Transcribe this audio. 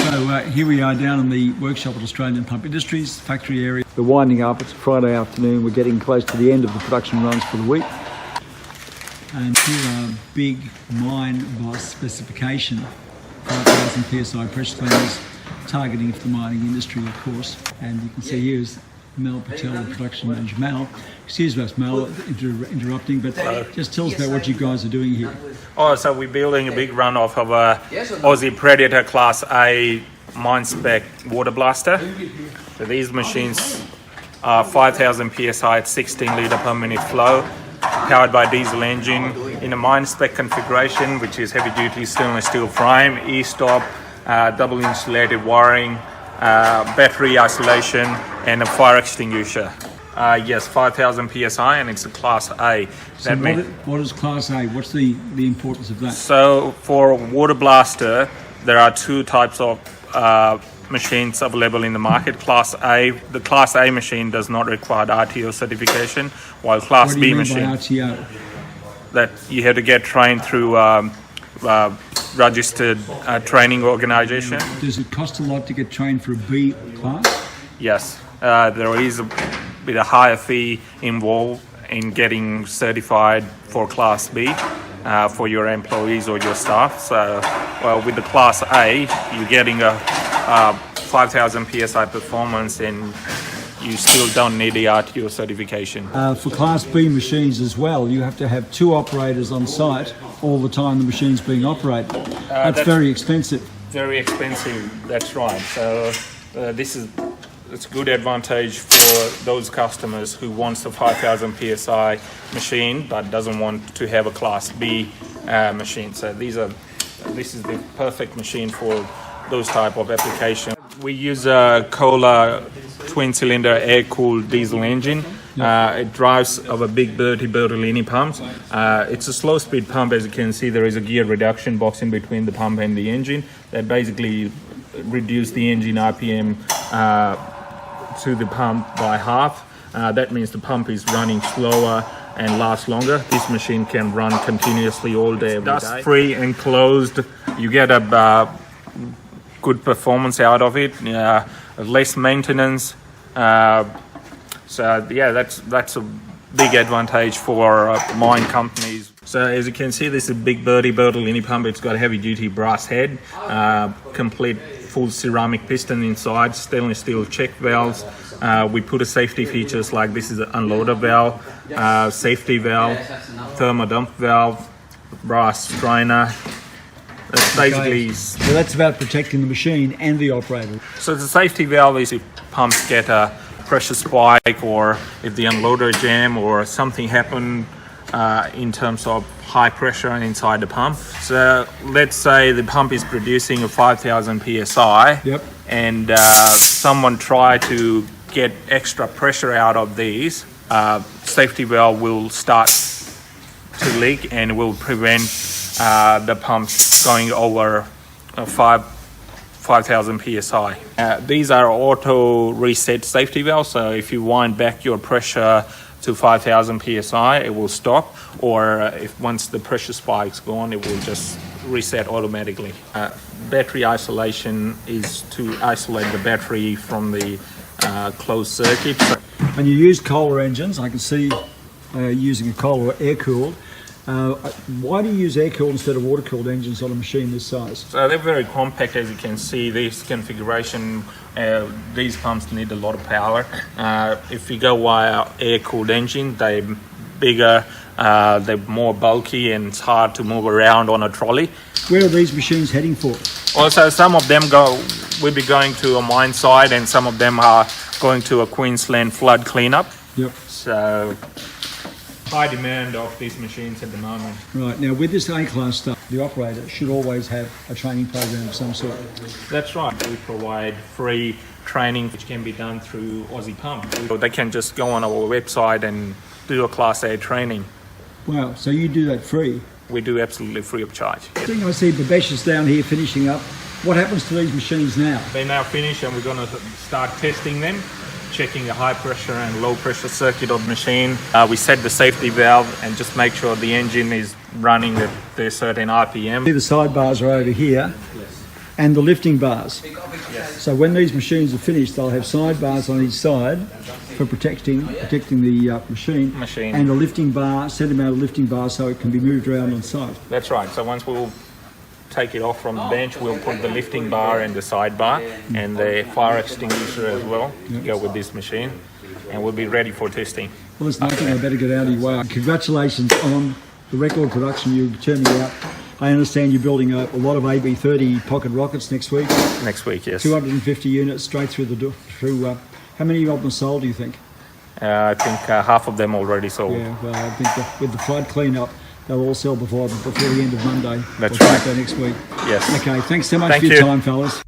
So here we are down in the workshop at Australian Pump Industries factory area. We're winding up. It's a Friday afternoon. We're getting close to the end of the production runs for the week. And here are big mine boss specification 5,000 psi pressure cleaners, targeting for the mining industry, of course. And you can see here's Mel Patel, the production manager. Mel, excuse us, Mel, interrupting, but just tell us about what you guys are doing here. Oh, so we're building a big run off of a Aussie Predator Class A Mine-spec water blaster. So these machines are 5,000 psi at 16 litre per minute flow, powered by diesel engine in a Mine-spec configuration, which is heavy-duty stainless steel frame, e-stop, double insulated wiring, battery isolation, and a fire extinguisher. Yes, 5,000 psi, and it's a Class A. So what is Class A? What's the importance of that? So for a water blaster, there are two types of machines available in the market. Class A, the Class A machine does not require RTO certification, while Class B machine, what do you mean by RTO? that you have to get trained through registered training organization. Does it cost a lot to get trained for a B class? Yes, there is a bit of higher fee involved in getting certified for Class B for your employees or your staff. So, well, with the Class A, you're getting a 5,000 psi performance, and you still don't need the RTO certification. For Class B machines as well, you have to have two operators on site all the time the machine's being operated. That's very expensive. Very expensive, that's right. So it's a good advantage for those customers who wants a 5,000 psi machine but doesn't want to have a Class B machine. So this is the perfect machine for those type of applications. We use a Kohler twin-cylinder air-cooled diesel engine. It drives our big Bertolini pumps. It's a slow-speed pump. As you can see, there is a gear reduction box in between the pump and the engine that basically reduce the engine RPM to the pump by half. That means the pump is running slower and lasts longer. This machine can run continuously all day, every day. Dust-free and closed. You get a good performance out of it. Less maintenance. So yeah, that's a big advantage for mine companies. So as you can see, this is a big Bertolini pump. It's got a heavy-duty brass head, complete full ceramic piston inside, stainless steel check valves. We put a safety features like this is an unloader valve, safety valve, thermodump valve, brass strainer. That's basically. So that's about protecting the machine and the operator. So the safety valve is if pumps get a pressure spike, or if the unloader jam or something happened in terms of high pressure inside the pump. So let's say the pump is producing a 5,000 psi. Yep. And someone try to get extra pressure out of these, safety valve will start to leak and will prevent the pump going over 5,000 psi. These are auto reset safety valves, so if you wind back your pressure to 5,000 psi, it will stop, or if once the pressure spike's gone, it will just reset automatically. Battery isolation is to isolate the battery from the closed circuit. And you use Kohler engines. I can see using a Kohler air-cooled. Why do you use air-cooled instead of water-cooled engines on a machine this size? So they're very compact, as you can see. This configuration, these pumps need a lot of power. If you go via air-cooled engine, they're bigger, they're more bulky, and it's hard to move around on a trolley. Where are these machines heading for? Also, some of them will be going to a mine site, and some of them are going to a Queensland flood cleanup. Yep. So high demand of these machines at the moment. Right, now with this A-class stuff, the operator should always have a training program of some sort. That's right. We provide free training which can be done through Aussie Pump. So they can just go on our website and do a Class A training. Wow, so you do that free? We do absolutely free of charge. I think I see Babesh is down here finishing up. What happens to these machines now? They're now finished, and we're going to start testing them, checking the high pressure and low pressure circuit of the machine. We set the safety valve and just make sure the engine is running at a certain RPM. The sidebars are over here. Yes. and the lifting bars. So when these machines are finished, they'll have side bars on each side for protecting the machine, and a lifting bar, centre-mounted lifting bar, so it can be moved around on site. That's right. So once we'll take it off from the bench, we'll put the lifting bar and the side bar and the fire extinguisher as well to go with this machine, and we'll be ready for testing. Well, listen, I think I better get out of your way. Congratulations on the record production you're turning out. I understand you're building a lot of AB-30 pocket rockets next week. Next week, yes. 250 units straight through the door. How many of them sold, do you think? I think half of them already sold. Yeah, well, I think that with the flood clean-up, they'll all sell before the end of Monday. That's or right. Tuesday next week. Yes. Okay, thanks so much Thank for your you. time, fellas.